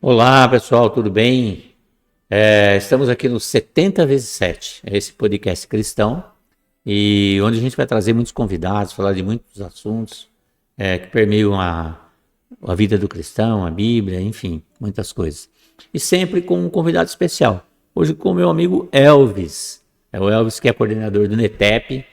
Olá pessoal, tudo bem? Estamos aqui no 70 vezes 7, esse podcast cristão, e onde a gente vai trazer muitos convidados, falar de muitos assuntos que permeiam a vida do cristão, a Bíblia, enfim, muitas coisas. E sempre com um convidado especial. Hoje com o meu amigo Elvis, o Elvis que é coordenador do NETEP,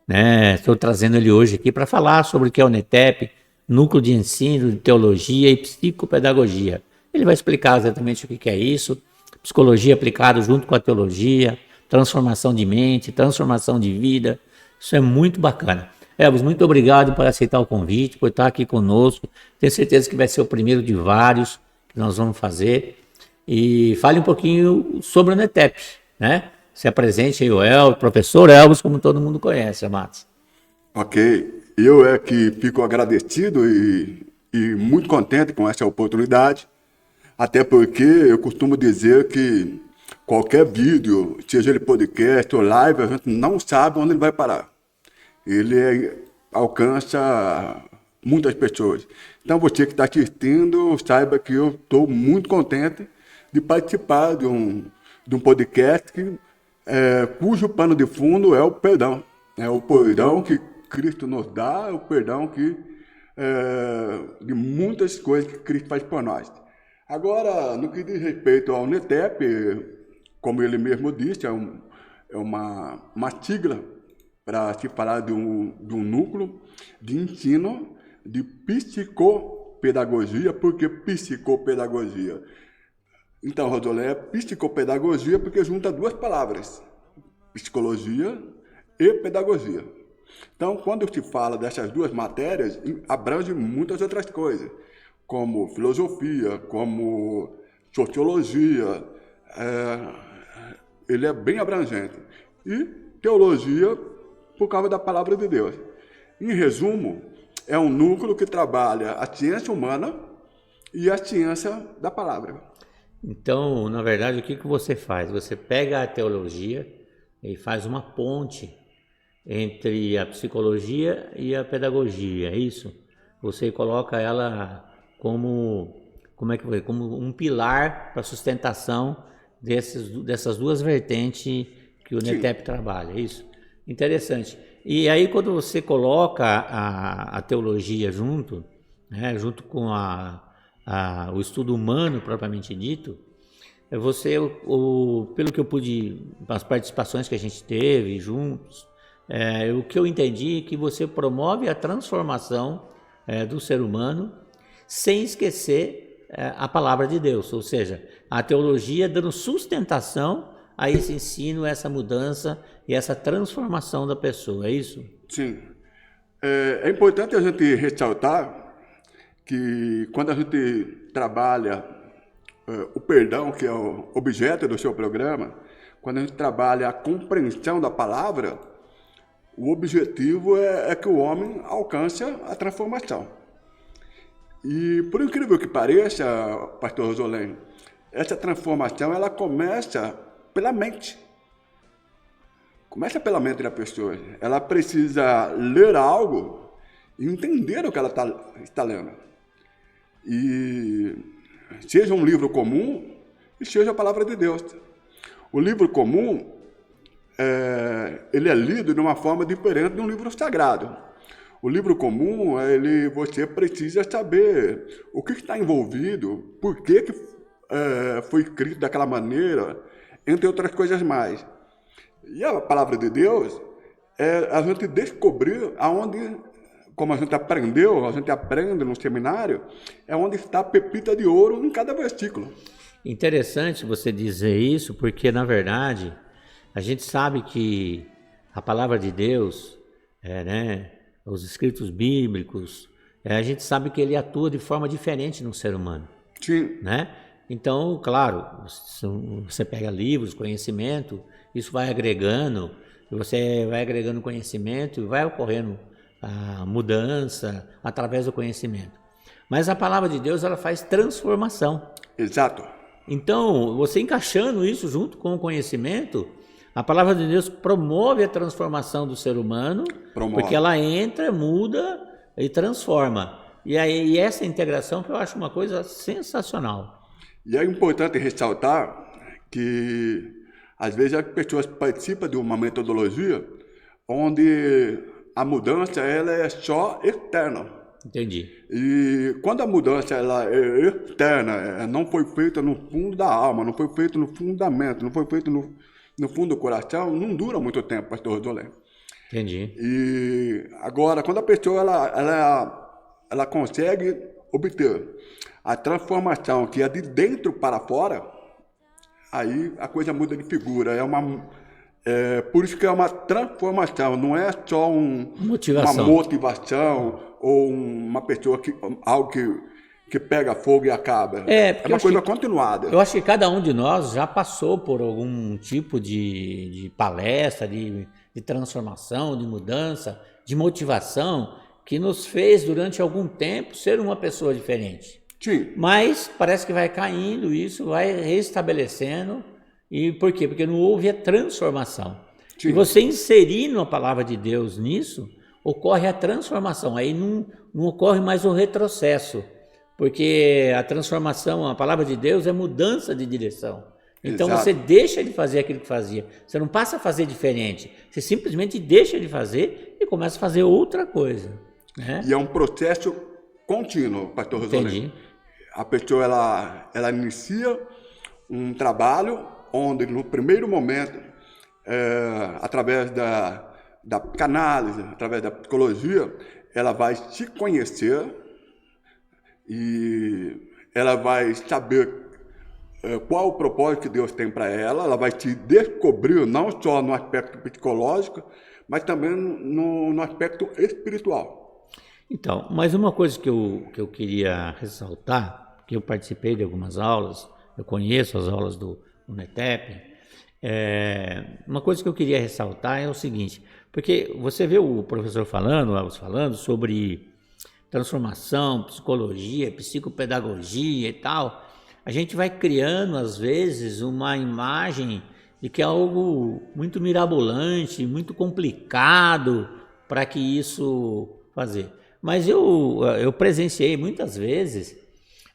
né? Estou trazendo ele hoje aqui para falar sobre o que é o NETEP, Núcleo de Ensino de Teologia e Psicopedagogia. Ele vai explicar exatamente o que é isso, psicologia aplicada junto com a teologia, transformação de mente, transformação de vida. Isso é muito bacana. Elvis, muito obrigado por aceitar o convite, por estar aqui conosco. Tenho certeza que vai ser o primeiro de vários que nós vamos fazer. E fale um pouquinho sobre o NETEP, né? Se apresente aí o Elvis, professor Elvis, como todo mundo conhece, Amados. Ok, eu é que fico agradecido e muito contente com essa oportunidade, até porque eu costumo dizer que qualquer vídeo, seja ele podcast ou live, a gente não sabe onde ele vai parar. Alcança muitas pessoas. Então você que está assistindo, saiba que eu estou muito contente de participar de um podcast cujo pano de fundo é o perdão. É o perdão que Cristo nos dá, é o perdão de muitas coisas que Cristo faz por nós. Agora, no que diz respeito ao NETEP, como ele mesmo disse, é uma sigla para se falar de um núcleo de ensino de psicopedagogia. Por que psicopedagogia? Então, Rosolé, é psicopedagogia porque junta duas palavras, psicologia e pedagogia. Então, quando se fala dessas duas matérias, abrange muitas outras coisas, como filosofia, como sociologia, ele é bem abrangente. E teologia, por causa da palavra de Deus. Em resumo, é um núcleo que trabalha a ciência humana e a ciência da palavra. Então, na verdade, o que você faz? Você pega a teologia e faz uma ponte entre a psicologia e a pedagogia, é isso? Você coloca ela como um pilar para a sustentação dessas duas vertentes que o NETEP trabalha, é isso? Interessante. E aí quando você coloca a teologia junto, né, junto com o estudo humano propriamente dito, pelo que eu pude, as participações que a gente teve juntos, o que eu entendi é que você promove a transformação do ser humano sem esquecer a palavra de Deus, ou seja, a teologia dando sustentação a esse ensino, essa mudança e essa transformação da pessoa, é isso? Sim. É importante a gente ressaltar que quando a gente trabalha o perdão, que é o objeto do seu programa, quando a gente trabalha a compreensão da palavra, o objetivo é que o homem alcance a transformação. E por incrível que pareça, pastor Rosolém, essa transformação ela começa pela mente. Começa pela mente da pessoa. Ela precisa ler algo e entender o que ela está lendo. E seja um livro comum e seja a palavra de Deus. O livro comum ele é lido de uma forma diferente de um livro sagrado. O livro comum, você precisa saber o que está envolvido, por que foi escrito daquela maneira, entre outras coisas mais. E a palavra de Deus é a gente descobrir aonde, como a gente aprende no seminário, é onde está a pepita de ouro em cada versículo. Interessante você dizer isso, porque na verdade a gente sabe que a palavra de Deus, os escritos bíblicos, a gente sabe que ele atua de forma diferente no ser humano. Sim. Né? Então, claro, você pega livros, conhecimento, isso vai agregando, você vai agregando conhecimento e vai ocorrendo a mudança através do conhecimento. Mas a palavra de Deus, ela faz transformação. Exato. Então, você encaixando isso junto com o conhecimento, a palavra de Deus promove a transformação do ser humano, porque ela entra, muda e transforma. E aí essa integração que eu acho uma coisa sensacional. E é importante ressaltar que, às vezes, as pessoas participam de uma metodologia onde a mudança ela é só externa. Entendi. E quando a mudança ela é externa, não foi feita no fundo da alma, não foi feita no fundamento, não foi feita no fundo do coração, não dura muito tempo, pastor Rosolém. Entendi. E agora, quando a pessoa ela consegue obter a transformação que é de dentro para fora, aí a coisa muda de figura. Por isso que é uma transformação, não é só uma motivação ou uma pessoa algo que pega fogo e acaba. É uma coisa continuada. Eu acho que cada um de nós já passou por algum tipo de palestra, de transformação, de mudança, de motivação, que nos fez durante algum tempo ser uma pessoa diferente. Sim. Mas parece que vai caindo isso, vai restabelecendo. E por quê? Porque não houve a transformação. Sim. E você inserindo a palavra de Deus nisso, ocorre a transformação. Aí não ocorre mais o retrocesso. Porque a transformação, a palavra de Deus é mudança de direção. Então Exato. Você deixa de fazer aquilo que fazia. Você não passa a fazer diferente. Você simplesmente deixa de fazer e começa a fazer outra coisa. Né? E é um processo contínuo, pastor Rosolém. A pessoa ela inicia um trabalho onde no primeiro momento, através da psicanálise, através da psicologia, ela vai se conhecer e ela vai saber qual o propósito que Deus tem para ela vai te descobrir não só no aspecto psicológico, mas também no aspecto espiritual. Então, mas uma coisa que eu queria ressaltar, que eu participei de algumas aulas, eu conheço as aulas do NETEP, uma coisa que eu queria ressaltar é o seguinte, porque você vê o professor falando sobre transformação, psicologia, psicopedagogia e tal, a gente vai criando, às vezes, uma imagem de que é algo muito mirabolante, muito complicado para que isso fazer. Mas eu presenciei muitas vezes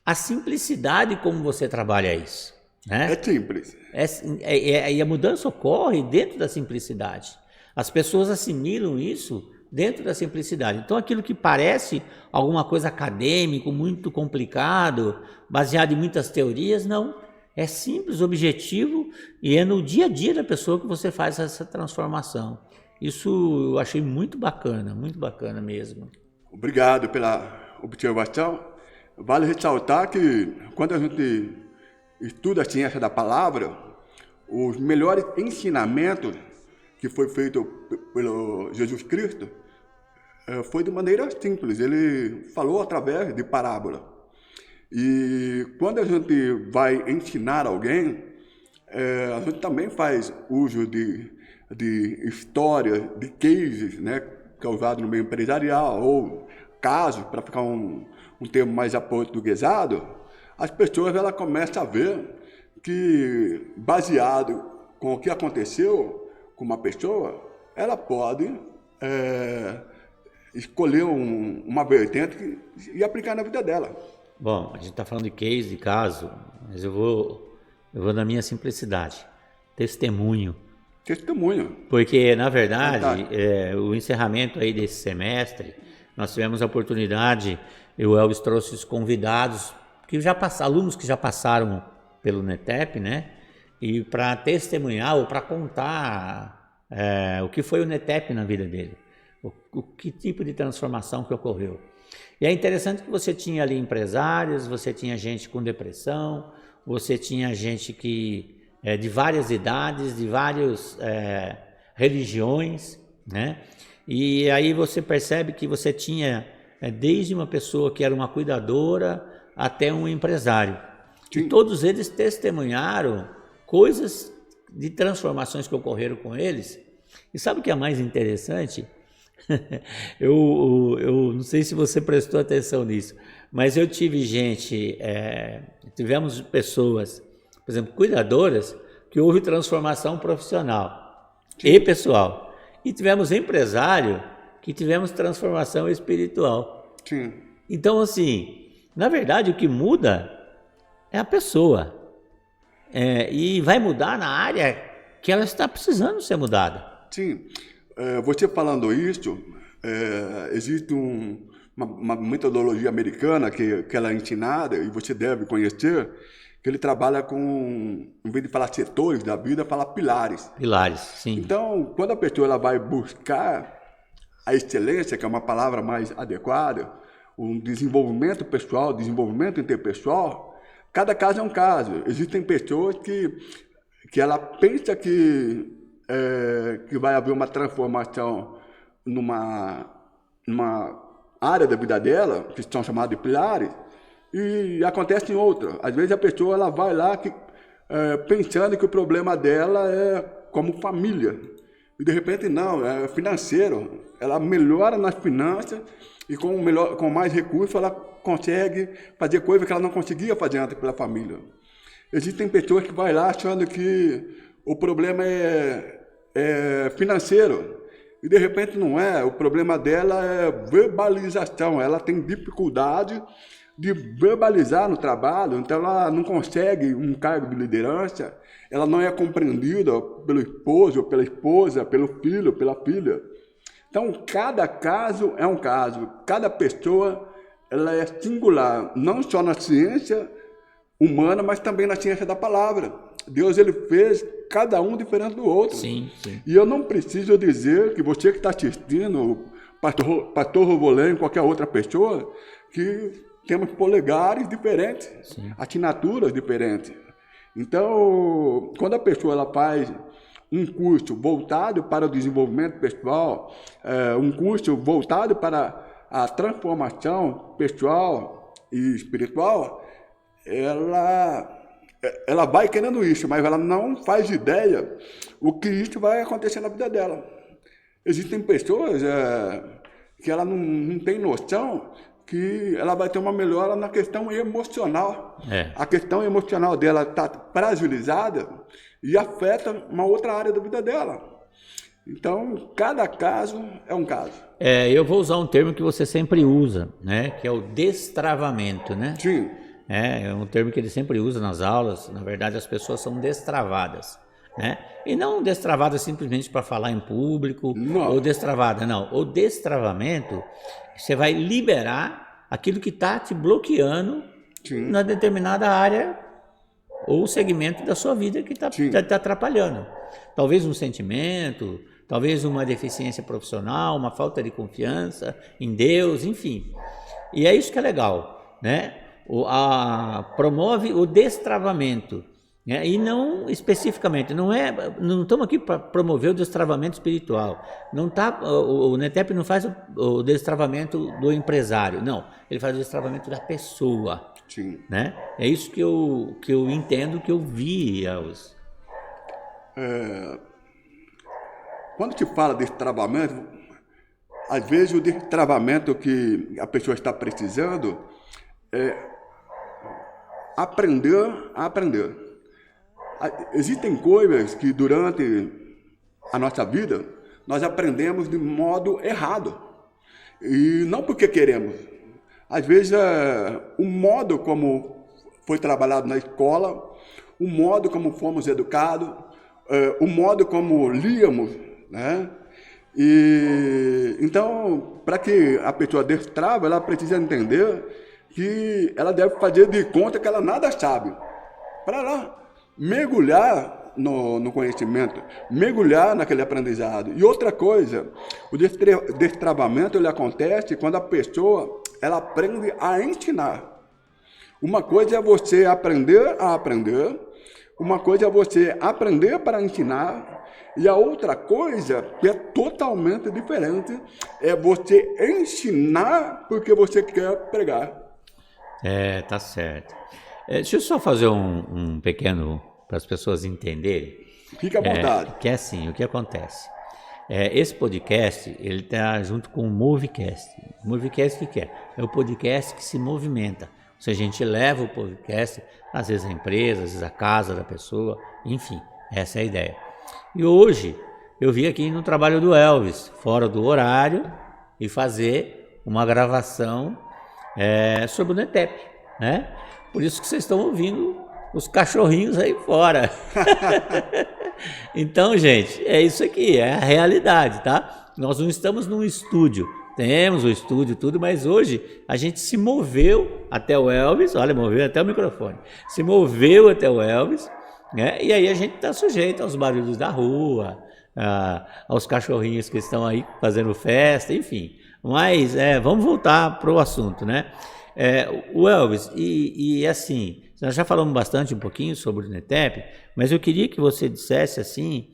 a simplicidade como você trabalha isso. Né? É simples. E a mudança ocorre dentro da simplicidade. As pessoas assimilam isso dentro da simplicidade. Então, aquilo que parece alguma coisa acadêmico, muito complicado, baseado em muitas teorias, não. É simples, objetivo, e é no dia a dia da pessoa que você faz essa transformação. Isso eu achei muito bacana mesmo. Obrigado pela observação. Vale ressaltar que quando a gente estuda a ciência da palavra, os melhores ensinamentos que foi feito pelo Jesus Cristo foi de maneira simples. Ele falou através de parábola. E quando a gente vai ensinar alguém, a gente também faz uso de histórias, de cases, né, que é usado no meio empresarial, ou casos, para ficar um termo mais aportuguesado, as pessoas ela começam a ver que, baseado com o que aconteceu com uma pessoa, ela pode escolher uma vertente e aplicar na vida dela. Bom, a gente está falando de case, de caso, mas eu vou na minha simplicidade. Testemunho. Testemunho. Porque, na verdade, o encerramento aí desse semestre, nós tivemos a oportunidade, o Elvis trouxe os convidados, alunos que já passaram pelo NETEP, né? E para testemunhar ou para contar o que foi o NETEP na vida dele, que tipo de transformação que ocorreu. E é interessante que você tinha ali empresários, você tinha gente com depressão, você tinha gente de várias idades, de várias religiões, né? E aí você percebe que você tinha desde uma pessoa que era uma cuidadora até um empresário. Sim. E todos eles testemunharam coisas de transformações que ocorreram com eles. E sabe o que é mais interessante? Eu não sei se você prestou atenção nisso, mas eu tive tivemos pessoas, por exemplo, cuidadoras, que houve transformação profissional e pessoal. E tivemos empresário que tivemos transformação espiritual. Sim. Então, assim, na verdade, o que muda é a pessoa. E vai mudar na área que ela está precisando ser mudada. Sim. Você falando isso, existe uma metodologia americana que ela é ensinada, e você deve conhecer, que ele trabalha com, em vez de falar setores da vida, fala pilares. Pilares, sim. Então, quando a pessoa ela vai buscar a excelência, que é uma palavra mais adequada, um desenvolvimento pessoal, desenvolvimento interpessoal, cada caso é um caso. Existem pessoas que ela pensa que vai haver uma transformação numa área da vida dela, que são chamados de pilares, e acontece em outra. Às vezes a pessoa ela vai lá pensando que o problema dela é como família. E de repente não, é financeiro. Ela melhora nas finanças e com mais recursos ela consegue fazer coisas que ela não conseguia fazer antes pela família. Existem pessoas que vão lá achando que o problema é financeiro. E de repente não é. O problema dela é verbalização. Ela tem dificuldade de verbalizar no trabalho, então ela não consegue um cargo de liderança, ela não é compreendida pelo esposo, pela esposa, pelo filho, pela filha. Então, cada caso é um caso, cada pessoa ela é singular, não só na ciência humana, mas também na ciência da palavra. Deus ele fez cada um diferente do outro. Sim, sim. E eu não preciso dizer que você que está assistindo, pastor Rovolém, qualquer outra pessoa, que temos polegares diferentes, sim, assinaturas diferentes. Então, quando a pessoa ela faz um curso voltado para o desenvolvimento pessoal, um curso voltado para a transformação pessoal e espiritual, ela vai querendo isso, mas ela não faz ideia o que isso vai acontecer na vida dela. Existem pessoas que ela não tem noção que ela vai ter uma melhora na questão emocional. A questão emocional dela está fragilizada e afeta uma outra área da vida dela. Então, cada caso é um caso. Eu vou usar um termo que você sempre usa, né? Que é o destravamento, né? Sim. É um termo que ele sempre usa nas aulas. Na verdade, as pessoas são destravadas, né? E não destravadas simplesmente para falar em público, não. Ou destravada, não. O destravamento, você vai liberar aquilo que está te bloqueando, sim, na determinada área ou segmento da sua vida que está atrapalhando. Talvez um sentimento, talvez uma deficiência profissional, uma falta de confiança em Deus, enfim. E é isso que é legal, né? Promove o destravamento, né? E não especificamente, não estamos aqui para promover o destravamento espiritual. O NETEP não faz o destravamento do empresário, não. Ele faz o destravamento da pessoa. Sim. Né? É isso que eu entendo, que eu vi, Elvis. Quando te fala de destravamento, às vezes o destravamento que a pessoa está precisando é aprender a aprender. Existem coisas que durante a nossa vida nós aprendemos de modo errado. E não porque queremos. Às vezes o modo como foi trabalhado na escola, o modo como fomos educados, o modo como líamos, né? E então, para que a pessoa destrava, ela precisa entender que ela deve fazer de conta que ela nada sabe, para ela mergulhar no conhecimento, mergulhar naquele aprendizado. E outra coisa, o destravamento ele acontece quando a pessoa ela aprende a ensinar. Uma coisa é você aprender a aprender, uma coisa é você aprender para ensinar, e a outra coisa, que é totalmente diferente, é você ensinar porque você quer pregar. Tá certo. Deixa eu só fazer um pequeno, para as pessoas entenderem. Fique à vontade. Que é assim, o que acontece? Esse podcast, ele está junto com o Movecast. O Movecast o que é? É o podcast que se movimenta. Ou seja, a gente leva o podcast, às vezes à empresa, às vezes à casa da pessoa, enfim, essa é a ideia. E hoje, eu vim aqui no trabalho do Elvis, fora do horário, e fazer uma gravação sobre o NETEP, né? Por isso que vocês estão ouvindo os cachorrinhos aí fora. Então, gente, é isso aqui, é a realidade, tá? Nós não estamos num estúdio, temos o estúdio e tudo, mas hoje a gente se moveu até o Elvis, olha, moveu até o microfone, se moveu até o Elvis, né? E aí a gente está sujeito aos barulhos da rua, aos cachorrinhos que estão aí fazendo festa, enfim. Mas vamos voltar para o assunto, né? O Elvis, e assim, nós já falamos bastante um pouquinho sobre o NETEP, mas eu queria que você dissesse assim,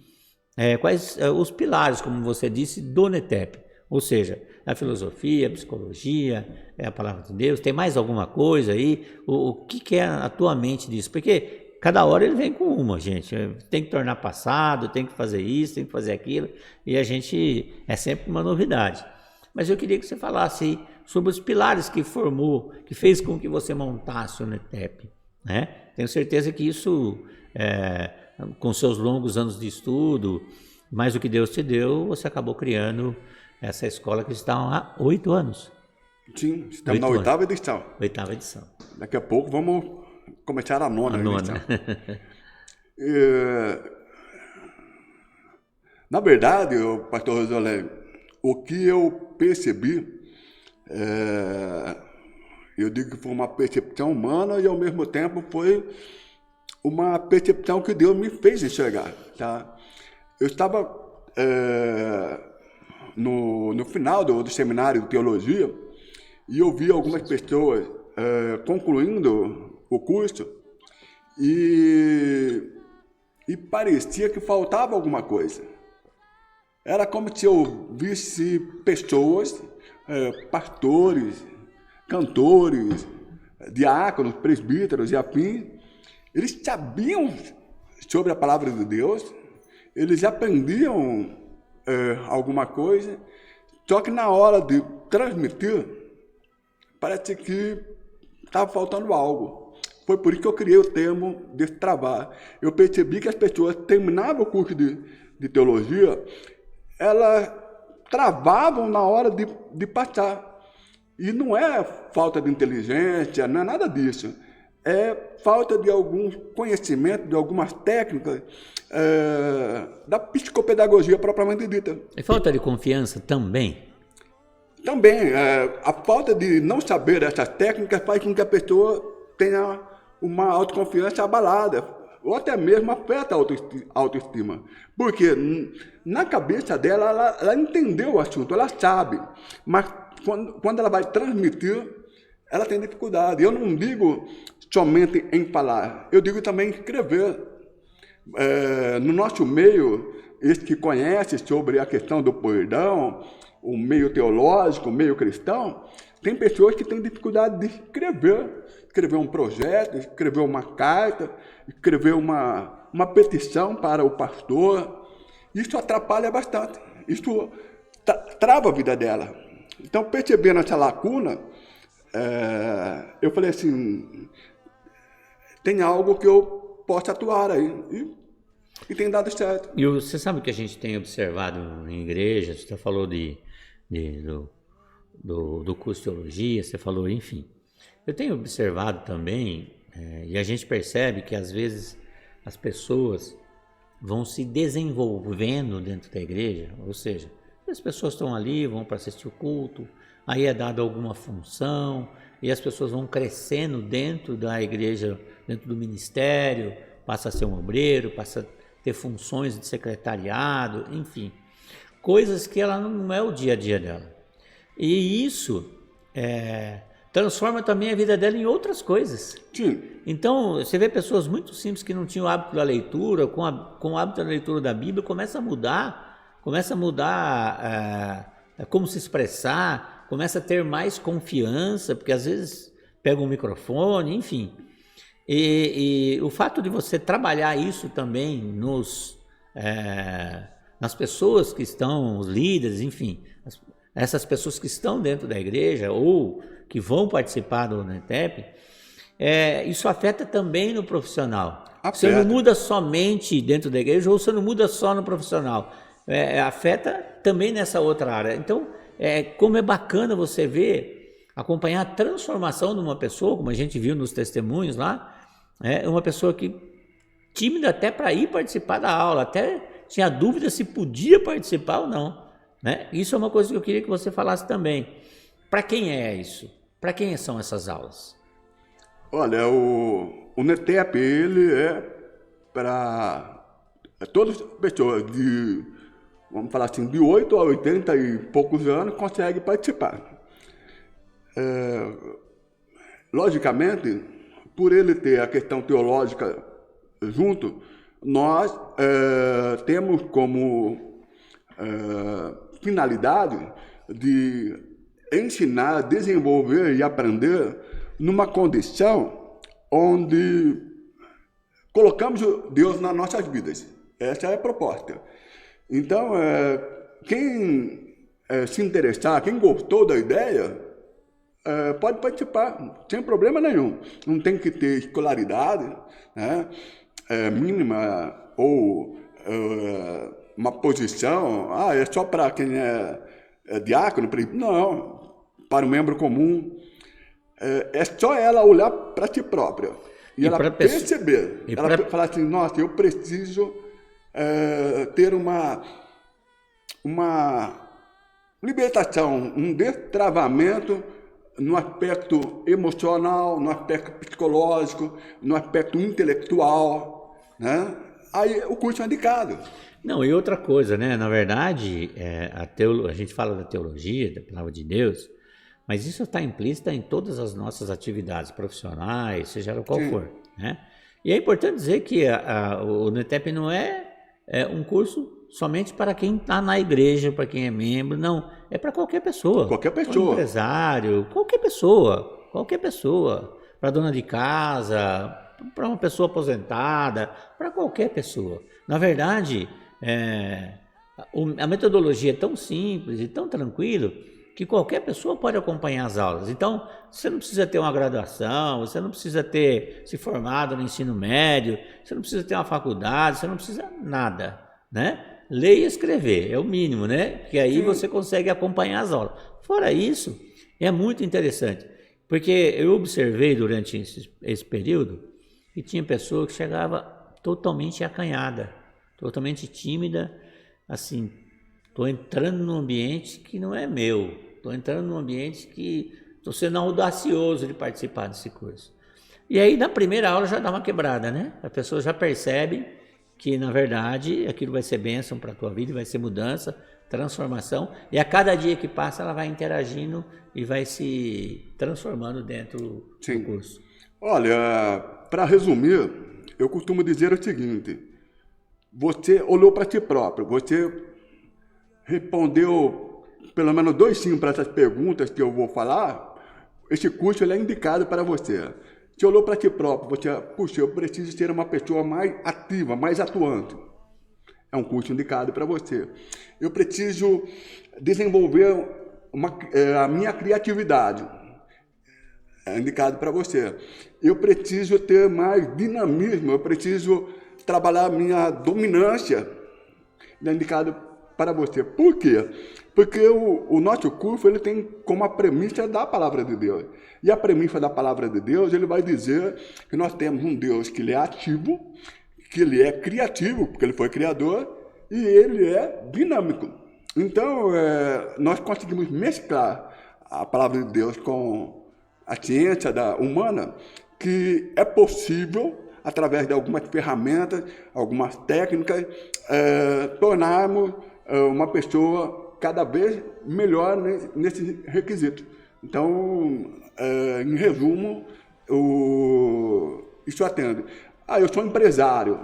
quais os pilares, como você disse, do NETEP, ou seja, a filosofia, a psicologia, a palavra de Deus, tem mais alguma coisa aí? O que é a tua mente disso? Porque cada hora ele vem com uma, gente, tem que tornar passado, tem que fazer isso, tem que fazer aquilo, e a gente, é sempre uma novidade. Mas eu queria que você falasse sobre os pilares que formou, que fez com que você montasse o NETEP, né? Tenho certeza que isso, com seus longos anos de estudo, mais o que Deus te deu, você acabou criando essa escola que está há 8 anos. Sim, estamos na 8ª edição. 8ª edição. Daqui a pouco vamos começar a 9ª edição. Na verdade, pastor Rosolé, o que eu percebi, eu digo que foi uma percepção humana e ao mesmo tempo foi uma percepção que Deus me fez enxergar, tá? Eu estava no final do seminário de teologia e eu vi algumas pessoas concluindo o curso e parecia que faltava alguma coisa. Era como se eu visse pessoas, pastores, cantores, diáconos, presbíteros e afins, eles sabiam sobre a palavra de Deus, eles aprendiam alguma coisa, só que na hora de transmitir, parece que estava faltando algo. Foi por isso que eu criei o termo destravar. Eu percebi que as pessoas terminavam o curso de teologia, elas travavam na hora de passar. E não é falta de inteligência, não é nada disso. É falta de algum conhecimento, de algumas técnicas da psicopedagogia propriamente dita. É falta de confiança também? Também, a falta de não saber essas técnicas faz com que a pessoa tenha uma autoconfiança abalada, ou até mesmo afeta a autoestima. Porque na cabeça dela, ela entendeu o assunto, ela sabe, mas quando ela vai transmitir, ela tem dificuldade. Eu não digo somente em falar, eu digo também em escrever. No nosso meio, esse que conhece sobre a questão do perdão, o meio teológico, o meio cristão, tem pessoas que têm dificuldade de escrever um projeto, escrever uma carta, escrever uma petição para o pastor. Isso atrapalha bastante, isso trava a vida dela. Então, percebendo essa lacuna, eu falei assim, tem algo que eu possa atuar aí, e tem dado certo. E você sabe o que a gente tem observado em igrejas, você falou do curso de teologia, você falou, enfim. Eu tenho observado também, e a gente percebe que às vezes as pessoas, vão se desenvolvendo dentro da igreja, ou seja, as pessoas estão ali, vão para assistir o culto, aí é dada alguma função, e as pessoas vão crescendo dentro da igreja, dentro do ministério, passa a ser um obreiro, passa a ter funções de secretariado, enfim, coisas que ela não é o dia a dia dela. E isso transforma também a vida dela em outras coisas. Sim. Então, você vê pessoas muito simples que não tinham o hábito da leitura, com o hábito da leitura da Bíblia, começa a mudar como se expressar, começa a ter mais confiança, porque às vezes pega um microfone, enfim. E o fato de você trabalhar isso também nas pessoas que estão, os líderes, enfim, essas pessoas que estão dentro da igreja ou que vão participar do NETEP, isso afeta também no profissional. Você não muda somente dentro da igreja ou você não muda só no profissional. Afeta também nessa outra área. Então, como é bacana você ver, acompanhar a transformação de uma pessoa, como a gente viu nos testemunhos lá, uma pessoa que tímida até para ir participar da aula, até tinha dúvida se podia participar ou não. Né? Isso é uma coisa que eu queria que você falasse também. Para quem é isso? Para quem são essas aulas? Olha, o NETEP, ele é para todas as pessoas de, vamos falar assim, de 8 a 80 e poucos anos conseguem participar. Logicamente, por ele ter a questão teológica junto, nós temos como finalidade de ensinar, desenvolver e aprender numa condição onde colocamos Deus nas nossas vidas. Essa é a proposta. Então, quem se interessar, quem gostou da ideia, pode participar, sem problema nenhum. Não tem que ter escolaridade, né, mínima ou uma posição, é só para quem é diácono, não, para o membro comum. É só ela olhar para si própria e ela perceber, ela falar assim, nossa, eu preciso ter uma libertação, um destravamento no aspecto emocional, no aspecto psicológico, no aspecto intelectual, né? Aí o curso é indicado. Não, e outra coisa, né? Na verdade, a gente fala da teologia, da palavra de Deus, mas isso está implícito em todas as nossas atividades profissionais, seja qual for, né? E é importante dizer que o NETEP não é um curso somente para quem está na igreja, para quem é membro, não. É para qualquer pessoa. Qualquer pessoa. Para um empresário, qualquer pessoa. Para dona de casa, para uma pessoa aposentada, para qualquer pessoa. Na verdade, a metodologia é tão simples e tão tranquila que qualquer pessoa pode acompanhar as aulas. Então, você não precisa ter uma graduação, você não precisa ter se formado no ensino médio, você não precisa ter uma faculdade, você não precisa nada, né? Ler e escrever, é o mínimo, né? Que aí você consegue acompanhar as aulas. Fora isso, é muito interessante, porque eu observei durante esse período que tinha pessoa que chegava totalmente acanhada, totalmente tímida, assim, estou entrando num ambiente que não é meu, estou entrando num ambiente que estou sendo audacioso de participar desse curso. E aí, na primeira aula, já dá uma quebrada, né? A pessoa já percebe que, na verdade, aquilo vai ser bênção para a tua vida, vai ser mudança, transformação, e a cada dia que passa, ela vai interagindo e vai se transformando dentro do curso. Olha, para resumir, eu costumo dizer o seguinte: você olhou para si próprio, você respondeu pelo menos 2 sim para essas perguntas que eu vou falar, esse curso ele é indicado para você. Você olhou para si próprio, puxa, eu preciso ser uma pessoa mais ativa, mais atuante. É um curso indicado para você. Eu preciso desenvolver a minha criatividade. É indicado para você. Eu preciso ter mais dinamismo, eu preciso trabalhar a minha dominância. É indicado para você. Por quê? Porque o nosso curso ele tem como a premissa da palavra de Deus. E a premissa da palavra de Deus, ele vai dizer que nós temos um Deus que ele é ativo, que ele é criativo, porque ele foi criador, e ele é dinâmico. Então, nós conseguimos mesclar a palavra de Deus com a ciência humana, que é possível, através de algumas ferramentas, algumas técnicas, tornarmos uma pessoa cada vez melhor nesse requisito. Então, em resumo, isso atende. Eu sou empresário,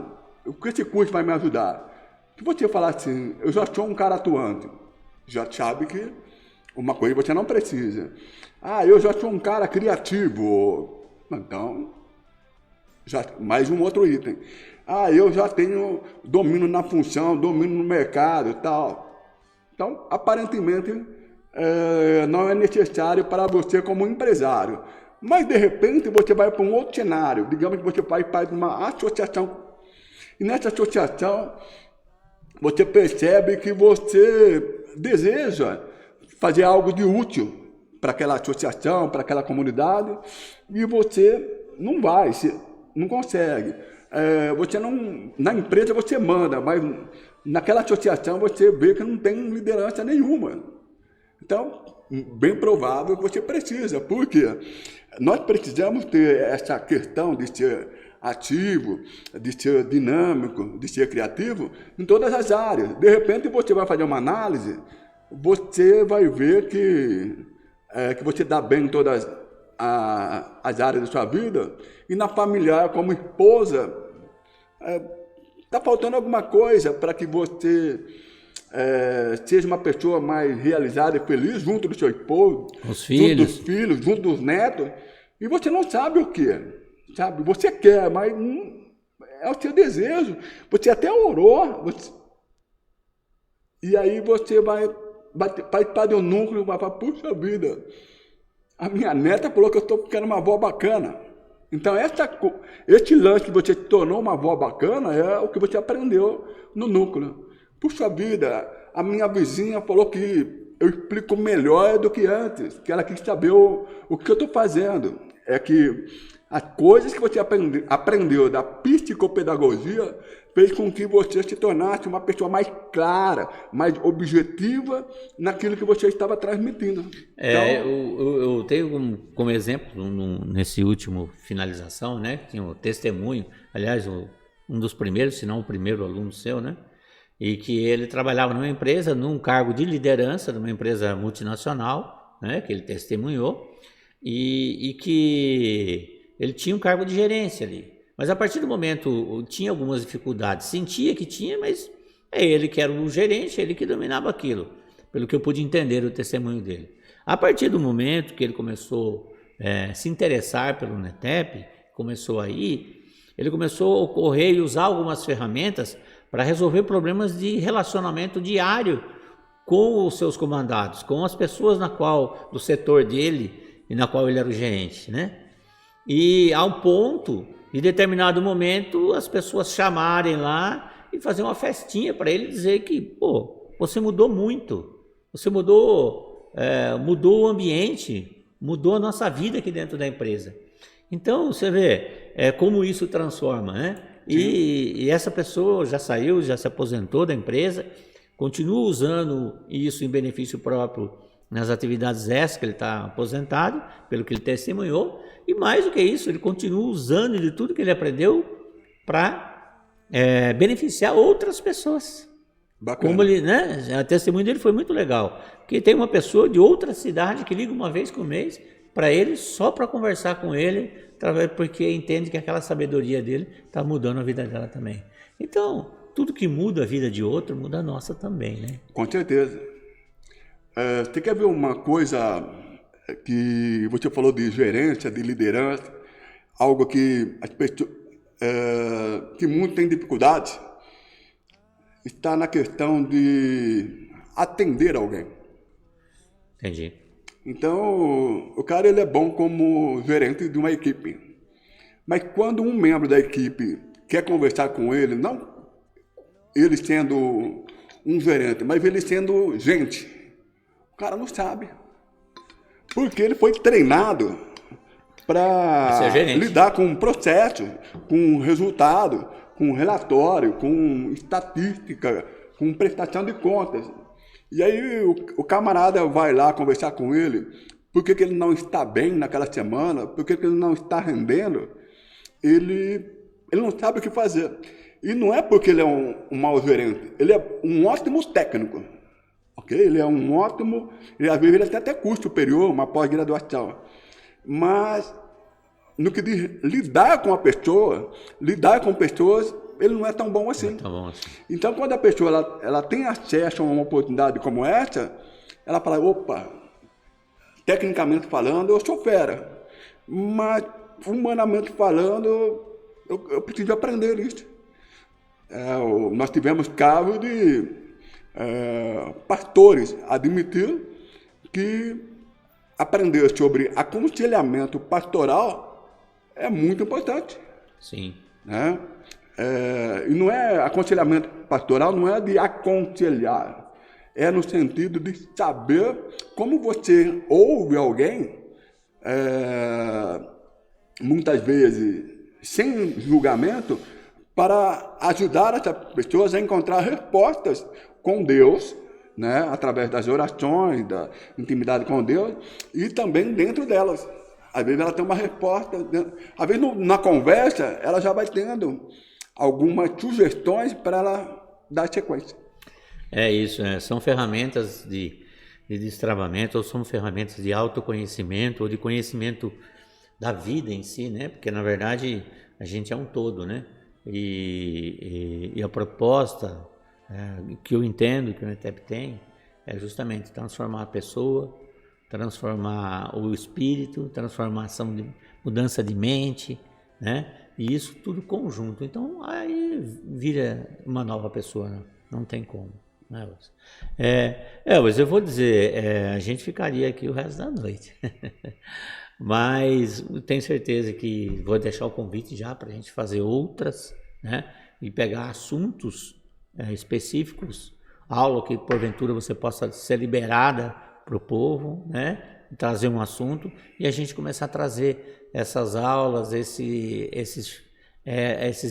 o que esse curso vai me ajudar? Se você falar assim, eu já sou um cara atuante, já sabe que uma coisa você não precisa. Eu já sou um cara criativo, então, mais um outro item. Eu já tenho domínio na função, domínio no mercado e tal. Então, aparentemente, não é necessário para você como empresário. Mas, de repente, você vai para um outro cenário. Digamos que você faz parte de uma associação. E nessa associação, você percebe que você deseja fazer algo de útil para aquela associação, para aquela comunidade, e você não vai, não consegue. Você não, na empresa você manda, mas naquela associação você vê que não tem liderança nenhuma. Então, bem provável que você precisa, porque nós precisamos ter essa questão de ser ativo, de ser dinâmico, de ser criativo em todas as áreas. De repente você vai fazer uma análise, você vai ver que você dá bem em todas as áreas da sua vida, e na familiar, como esposa, está faltando alguma coisa para que você seja uma pessoa mais realizada e feliz junto do seu esposo, junto dos filhos, junto dos netos, e você não sabe o que, sabe? Você quer, mas não é o seu desejo. Você até orou, e aí você vai participar de um núcleo e vai falar, puxa vida, a minha neta falou que eu estou ficando uma avó bacana. Então, esse lance que você se tornou uma avó bacana é o que você aprendeu no núcleo. Puxa vida, a minha vizinha falou que eu explico melhor do que antes, que ela quis saber o que eu estou fazendo. É que as coisas que você aprendeu da psicopedagogia fez com que você se tornasse uma pessoa mais clara, mais objetiva naquilo que você estava transmitindo. Eu tenho como exemplo, nesse último finalização, né, tinha um testemunho, aliás, um dos primeiros, se não o primeiro aluno seu, né, e que ele trabalhava numa empresa, num cargo de liderança, numa empresa multinacional, né, que ele testemunhou, e que ele tinha um cargo de gerência ali. Mas a partir do momento tinha algumas dificuldades, sentia que tinha, mas é ele que era o gerente, ele que dominava aquilo, pelo que eu pude entender o testemunho dele. A partir do momento que ele começou a se interessar pelo NETEP, ele começou a ocorrer e usar algumas ferramentas para resolver problemas de relacionamento diário com os seus comandados, com as pessoas do setor dele e na qual ele era o gerente, né? E ao ponto, em determinado momento, as pessoas chamarem lá e fazer uma festinha para ele, dizer que, você mudou muito, você mudou o ambiente, mudou a nossa vida aqui dentro da empresa. Então, você vê como isso transforma, né? E essa pessoa já saiu, já se aposentou da empresa, continua usando isso em benefício próprio nas atividades extras que ele está aposentado, pelo que ele testemunhou, e mais do que isso, ele continua usando de tudo que ele aprendeu para beneficiar outras pessoas. Bacana. Como ele, né? O testemunho dele foi muito legal, porque tem uma pessoa de outra cidade que liga uma vez por mês para ele, só para conversar com ele, porque entende que aquela sabedoria dele está mudando a vida dela também. Então, tudo que muda a vida de outro, muda a nossa também, né? Com certeza. Você quer ver uma coisa que você falou de gerência, de liderança, algo que as pessoas, que muitos têm dificuldade, está na questão de atender alguém. Entendi. Então, o cara ele é bom como gerente de uma equipe, mas quando um membro da equipe quer conversar com ele, não ele sendo um gerente, mas ele sendo gente, o cara não sabe, porque ele foi treinado para lidar com um processo, com um resultado, com relatório, com estatística, com prestação de contas. E aí o camarada vai lá conversar com ele, por que ele não está bem naquela semana, por que ele não está rendendo, ele não sabe o que fazer. E não é porque ele é um mau gerente, ele é um ótimo técnico. Okay? Ele é um ótimo, às vezes ele tem até curso superior, uma pós-graduação. Mas no que diz lidar com a pessoa, lidar com pessoas, ele não é tão bom assim. Não é tão bom assim. Então, quando a pessoa ela tem acesso a uma oportunidade como essa, ela fala, opa, tecnicamente falando, eu sou fera. Mas, humanamente falando, eu preciso aprender isso. Nós tivemos casos de pastores admitir que aprender sobre aconselhamento pastoral é muito importante. Sim. Né? E não é aconselhamento pastoral, não é de aconselhar, é no sentido de saber como você ouve alguém, muitas vezes sem julgamento, para ajudar essas pessoas a encontrar respostas com Deus, né? Através das orações, da intimidade com Deus, e também dentro delas. Às vezes ela tem uma resposta, às vezes na conversa ela já vai tendo algumas sugestões para ela dar sequência. É isso, são ferramentas de destravamento, ou são ferramentas de autoconhecimento, ou de conhecimento da vida em si, né? Porque na verdade a gente é um todo, né? E a proposta que eu entendo que o NETEP tem é justamente transformar a pessoa, transformar o espírito, transformação de mudança de mente, né? E isso tudo conjunto. Então aí vira uma nova pessoa, né? Não tem como, né, Elvis? Eu vou dizer, a gente ficaria aqui o resto da noite. Mas tenho certeza que vou deixar o convite já para a gente fazer outras, né? E pegar assuntos específicos, aula que porventura você possa ser liberada para o povo, né? Trazer um assunto e a gente começar a trazer essas aulas, esses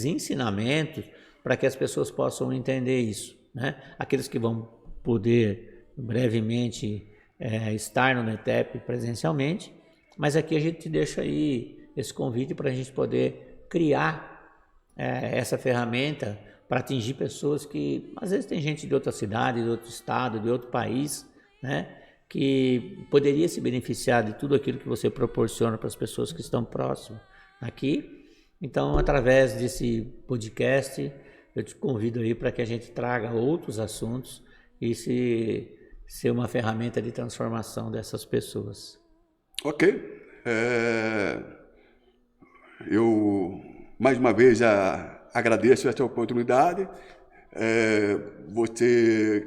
ensinamentos para que as pessoas possam entender isso, né? Aqueles que vão poder brevemente estar no NETEP presencialmente, mas aqui a gente deixa aí esse convite para a gente poder criar essa ferramenta para atingir pessoas que, às vezes tem gente de outra cidade, de outro estado, de outro país, né, que poderia se beneficiar de tudo aquilo que você proporciona para as pessoas que estão próximas aqui. Então, através desse podcast, eu te convido aí para que a gente traga outros assuntos e ser uma ferramenta de transformação dessas pessoas. Ok. Eu, mais uma vez, agradeço essa oportunidade. Você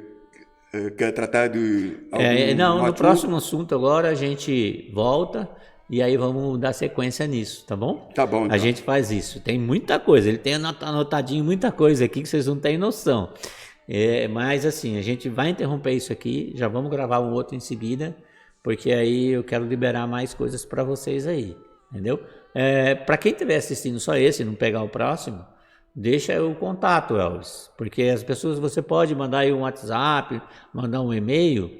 quer tratar de algum no próximo assunto agora a gente volta e aí vamos dar sequência nisso, tá bom? Tá bom, então. A gente faz isso. Tem muita coisa, ele tem anotadinho muita coisa aqui que vocês não têm noção. Mas assim, a gente vai interromper isso aqui, já vamos gravar um outro em seguida, porque aí eu quero liberar mais coisas para vocês aí, entendeu? Para quem estiver assistindo só esse e não pegar o próximo, deixa o contato, Elvis, porque as pessoas, você pode mandar aí um WhatsApp, mandar um e-mail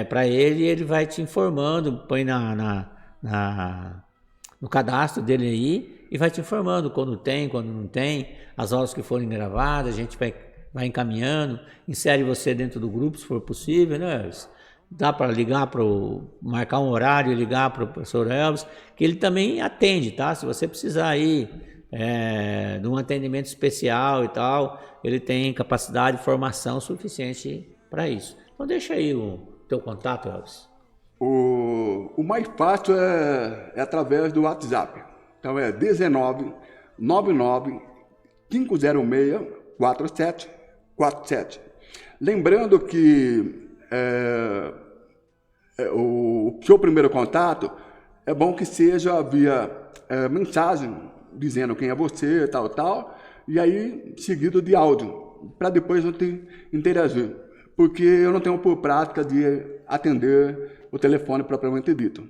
para ele e ele vai te informando, põe no cadastro dele aí e vai te informando quando tem, quando não tem, as aulas que forem gravadas, a gente vai encaminhando, insere você dentro do grupo se for possível, né, Elvis? Dá para marcar um horário e ligar para o professor Elvis, que ele também atende, tá? Se você precisar aí de um atendimento especial e tal, ele tem capacidade e formação suficiente para isso. Então deixa aí o teu contato, Elvis. O mais fácil é através do WhatsApp. Então é 19 99 506 4747. Lembrando que o seu primeiro contato é bom que seja via mensagem, dizendo quem é você, tal, e aí seguido de áudio, para depois eu interagir, porque eu não tenho por prática de atender o telefone propriamente dito.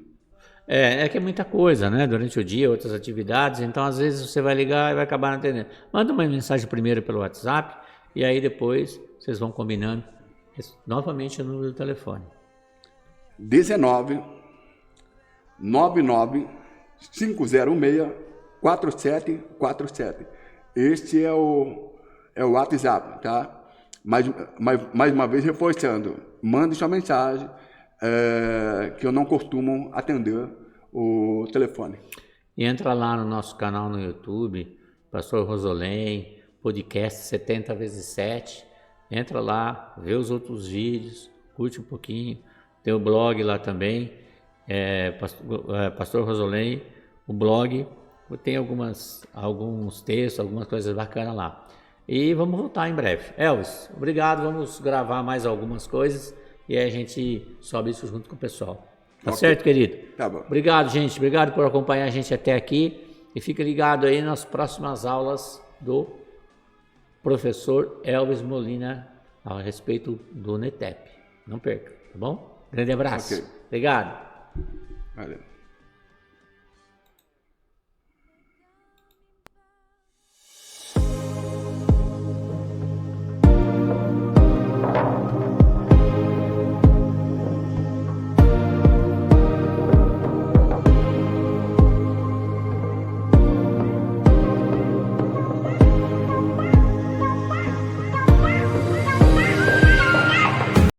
É que é muita coisa, né? Durante o dia, outras atividades, então às vezes você vai ligar e vai acabar não atendendo. Manda uma mensagem primeiro pelo WhatsApp e aí depois vocês vão combinando novamente o número do telefone. 19 99 506 4747. Este é o WhatsApp, tá? Mais uma vez reforçando, mande sua mensagem, que eu não costumo atender o telefone. E entra lá no nosso canal no YouTube, Pastor Rosolém, podcast 70x7. Entra lá, vê os outros vídeos, curte um pouquinho. Tem o blog lá também, Pastor Rosolém, o blog. Tem alguns textos, algumas coisas bacanas lá. E vamos voltar em breve. Elvis, obrigado. Vamos gravar mais algumas coisas e aí a gente sobe isso junto com o pessoal. Tá certo, querido? Tá bom. Obrigado, gente. Obrigado por acompanhar a gente até aqui. E fica ligado aí nas próximas aulas do professor Elvis Molina a respeito do NETEP. Não perca, tá bom? Grande abraço. Ok. Obrigado. Valeu.